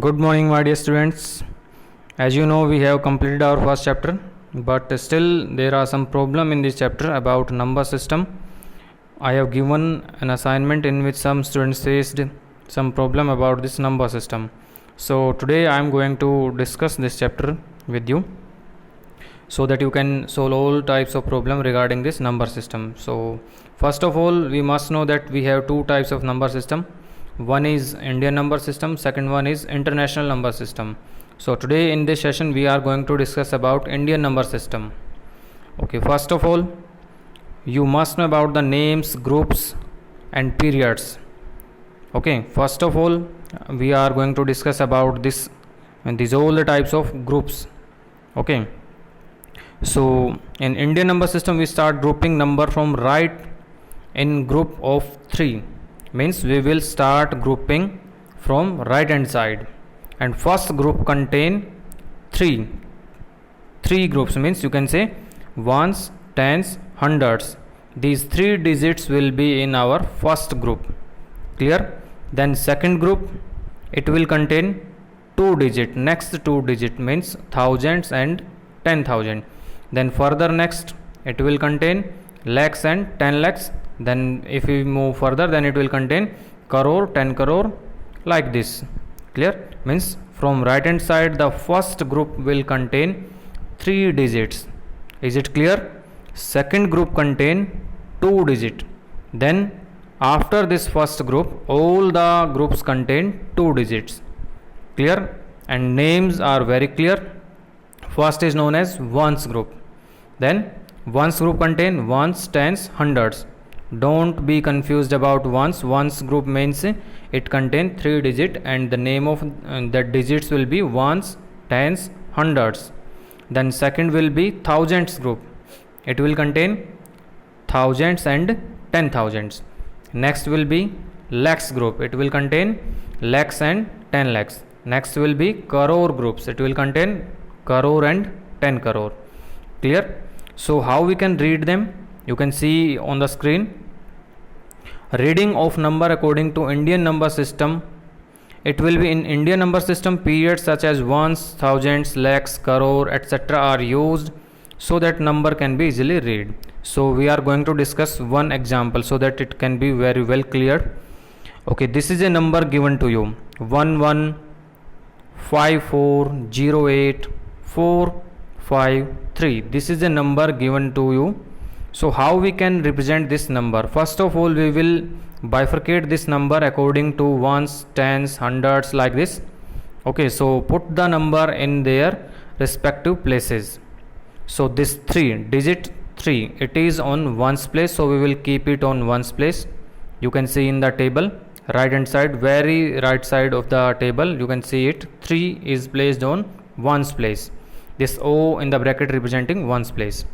Good morning, my dear students. As you know, we have completed our first chapter, but still there are some problem in this chapter about number system. I have given an assignment in which some students faced some problem about this number system. So today I am going to discuss this chapter with you so that you can solve all types of problem regarding this number system. So first of all, we must know that we have two types of number system. One is Indian number system, second one is international number system. So today in this session we are going to discuss about Indian number system. Okay, first of all, you must know about the names, groups and periods. Okay, first of all, we are going to discuss about this and these all the types of groups. Okay, so in Indian number system we start grouping number from right in group of 3. Means we will start grouping from right hand side, and first group contain three groups. Means you can say ones, tens, hundreds. These 3 digits will be in our first group. Clear? Then second group, it will contain 2 digit. Next 2 digit means thousands and 10,000. Then further next it will contain lakhs and 10 lakhs. Then if we move further, then it will contain crore, 10 crore, like this. Clear? Means from right hand side the first group will contain 3 digits. Is it clear? Second group contain 2 digit. Then after this first group all the groups contain 2 digits. Clear? And names are very clear. First is known as ones group. Then ones group contain ones, tens, hundreds. Don't be confused about ones. Ones group means it contain 3 digit and the name of the digits will be ones, tens, hundreds. Then second will be thousands group. It will contain thousands and 10,000s. Next will be lakhs group. It will contain lakhs and 10 lakhs. Next will be crore groups. It will contain crore and 10 crore. Clear? So how we can read them? You can see on the screen. Reading of number according to Indian number system. It will be in Indian number system, periods such as ones, thousands, lakhs, crore, etc. are used so that number can be easily read. So we are going to discuss one example so that it can be very well clear. Okay, this is a number given to you 11540845 This is a number given to you. So how we can represent this number? First of all, we will bifurcate this number according to ones, tens, hundreds, like this. Okay, so put the number in their respective places. So this 3 digit 3, it is on ones place, so we will keep it on ones place. You can see in the table right hand side, very right side of the table, you can see it 3 is placed on ones place. This O in the bracket representing ones place.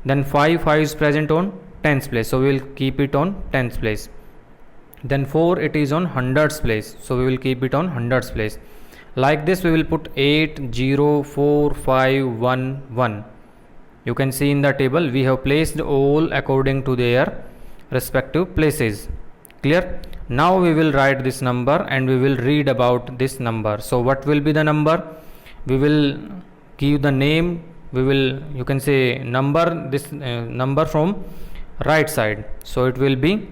Then 5 is present on tens place, so we will keep it on tens place. Then 4, it is on hundreds place, so we will keep it on hundreds place. Like this we will put 8, 0, 4, 5, 1, 1. You can see in the table we have placed all according to their respective places. Clear? Now we will write this number and we will read about this number. So what will be the number? We will give the name. We will, you can say, number this number from right side. So it will be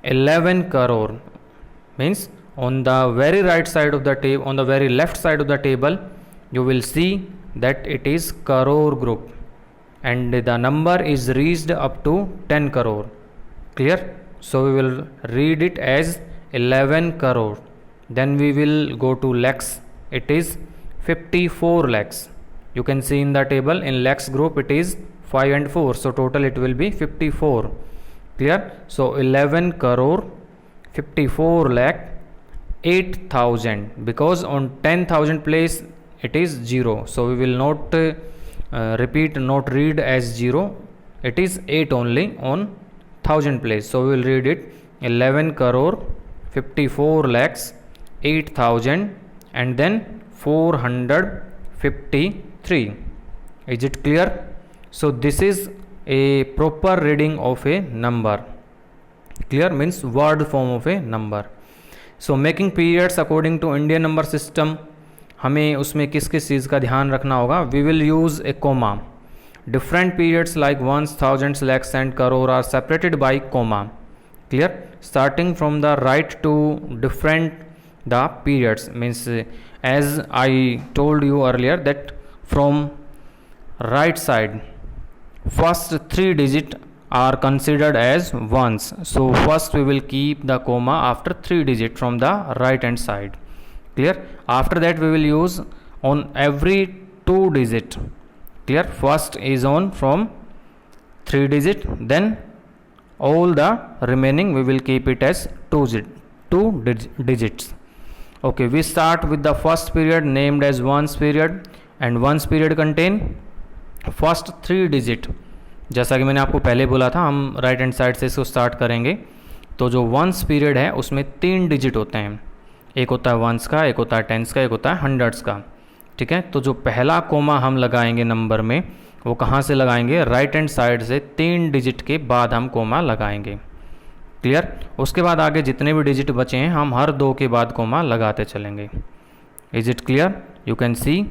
11 crore. Means on the very right side of the table, on the very left side of the table, you will see that it is crore group and the number is reached up to 10 crore. Clear? So we will read it as 11 crore. Then we will go to lakhs. It is 54 lakhs. You can see in the table in lakhs group it is 5 and 4. So total it will be 54. Clear? So 11 crore 54 lakh 8,000, because on 10,000 place it is 0. So we will not not read as 0. It is 8 only on 1000 place. So we will read it 11 crore 54 lakhs 8,000 and then 453. Is it clear? So this is a proper reading of a number. Clear? Means word form of a number. So making periods according to Indian number system, हमें उसमें किस किस चीज़ का ध्यान रखना होगा. We will use a comma. Different periods like ones, thousands, lakhs and crore are separated by comma. Clear. Starting from the right to different the periods means as I told you earlier that from right side first 3 digit are considered as ones. So first we will keep the comma after 3 digit from the right hand side. Clear. After that we will use on every 2 digit. Clear. First is on from 3 digit, then all the remaining we will keep it as 2 digits. Okay, we start with the first period named as ones period, and ones period contain first 3 digit. जैसा कि मैंने आपको पहले बोला था, हम right hand side से इसको स्टार्ट करेंगे. तो जो वंस पीरियड है उसमें 3 डिजिट होते हैं. एक होता है वंस का, एक होता है टेंस का, एक होता है हंड्रेड्स का. ठीक है. तो जो पहला कोमा हम लगाएंगे नंबर में, वो कहाँ से लगाएंगे? राइट हैंड साइड से 3 डिजिट के बाद हम कोमा लगाएंगे. क्लियर. उसके बाद आगे जितने भी डिजिट बचे हैं हम हर 2 के बाद कोमा लगाते चलेंगे. Is it clear? You can see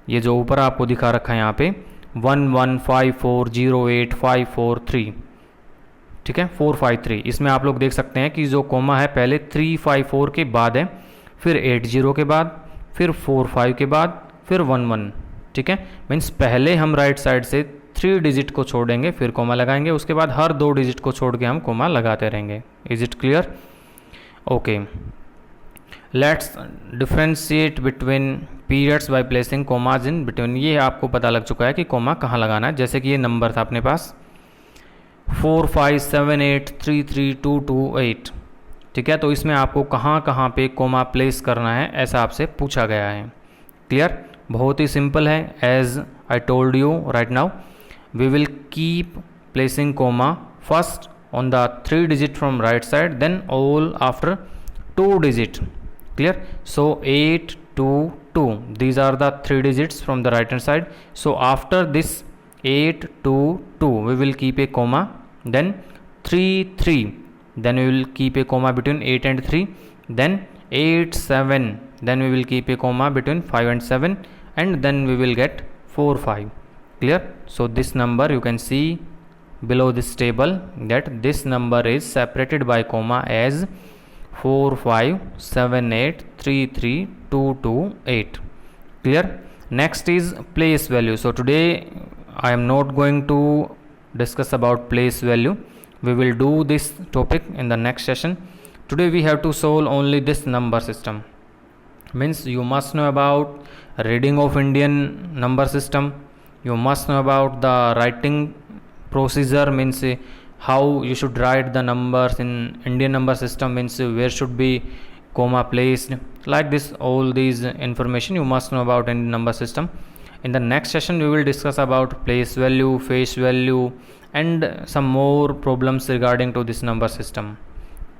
ये जो ऊपर आपको दिखा रखा है यहाँ पे 1154085543. ठीक है. 453. इसमें आप लोग देख सकते हैं कि जो कोमा है पहले 354 के बाद है, फिर 80 के बाद, फिर 45 के बाद, फिर 11. ठीक है. मीन्स पहले हम राइट साइड से 3 डिजिट को छोड़ेंगे, फिर कोमा लगाएंगे, उसके बाद हर 2 डिजिट को छोड़ के हम कोमा लगाते रहेंगे. Is it clear? Okay. Let's differentiate between periods by placing commas in between. ये आपको पता लग चुका है कि कोमा कहाँ लगाना है. जैसे कि ये नंबर था अपने पास 4578332228. ठीक है. तो इसमें आपको कहाँ कहाँ पे कोमा प्लेस करना है ऐसा आपसे पूछा गया है. क्लियर. बहुत ही सिंपल है. As I told you right now, we will keep placing comma first on the 3 digit from right side, then all after 2 digit. Clear. So 8 2 2, these are the 3 digits from the right hand side. So after this 8 2 2 we will keep a comma, then 3 3, then we will keep a comma between 8 and 3, then 8 7, then we will keep a comma between 5 and 7, and then we will get 4 5. Clear. So this number you can see below this table that this number is separated by comma as 457833228. Clear. Next is place value. So today I am not going to discuss about place value. We will do this topic in the next session. Today we have to solve only this number system. Means you must know about reading of Indian number system. You must know about the writing procedure, means how you should write the numbers in Indian number system, means where should be comma placed, like this. All these information you must know about Indian number system. In the next session we will discuss about place value, face value, and some more problems regarding to this number system.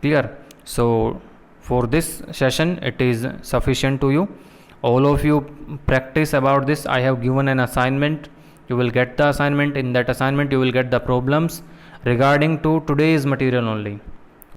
Clear. So for this session it is sufficient to you. All of you practice about this. I have given an assignment. You will get the assignment. In that assignment you will get the problems regarding to today's material only.